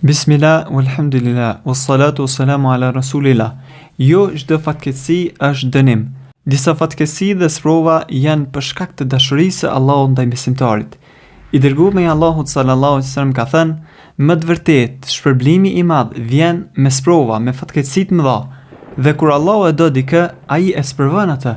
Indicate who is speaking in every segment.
Speaker 1: Bismillah, walhamdulillah, wassalatu wassalamu ala rasulillah. Jo çdo fatkeqësi është dënim. Disa fatkeqësi dhe sprova janë për shkak të dashurisë së Allahut ndaj besimtarit. I dërguari i Allahut sallallahu alaihi wasallam ka thënë, më të vërtetë shpërblimi i madh vjen me sprova, me fatkeqësi të mëdha. Dhe kur Allahu e do dikë, ai e sprovon atë.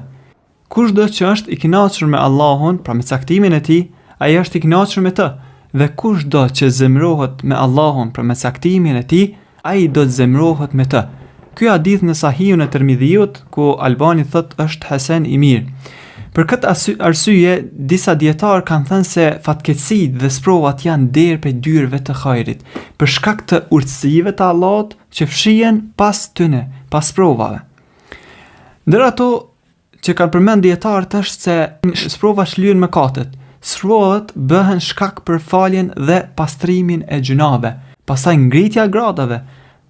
Speaker 1: Kushdo që është i kënaqur me Allahun, pra me caktimin e tij, ai është i kënaqur me të. Dhe kushdo që zemrohet me Allahun për me caktimin e tij, ai do të zemrohet me të. Ky hadith në Sahihun e Tirmidhiut, ku Albani thot është hasan i mirë. Për këtë arsye, disa dietar kanë thënë se fatkeqësitë dhe sprovat janë derë prej dyrëve të hajrit, për shkak të urtësive të Allahut që fshihen pas tyne, pas sprovave. Ndër ato që kanë përmend dietarët është se sprova shlyen mëkatet. Sprovat bëhen shkak për faljen dhe pastrimin e gjunave, pastaj ngritja e gradave.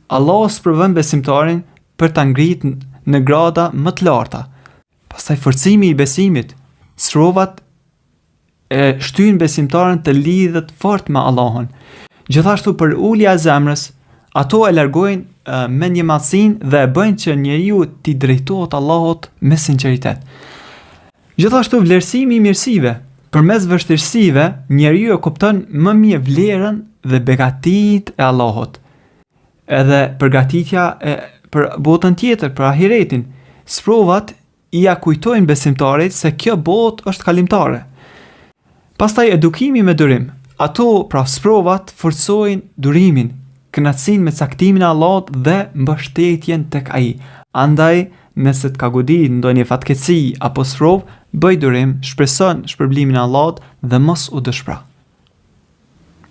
Speaker 1: Allahu sprovon besimtarin për ta ngritur në grada më të larta. Pastaj forcimi i besimit. Sprovat e shtyn besimtarin të lidhet fort me Allahun. Gjithashtu për ulja e zemrës, ato e largojnë me një madhsinë dhe e bëjnë që njeriu t'i drejtohet Allahut me sinqeritet. Gjithashtu vlerësimi i mirësive. Përmes vështirësive, njeriu e kupton më mirë vlerën dhe begatitë e Allahut. Edhe përgatitja për botën tjetër, për ahiretin. Sprovat i kujtojnë besimtarit se kjo botë është kalimtare. Pastaj edukimi me durim. Ato, pra sprovat, forcojnë durimin, kënaqësinë me caktimin e Allahut dhe mbështetjen tek ai. Andaj, nëse të ka godit ndonjë fatkeqësi apo sprov, bëj durim, shpreson shpërblimin e Allahut dhe mos u dëshpëro.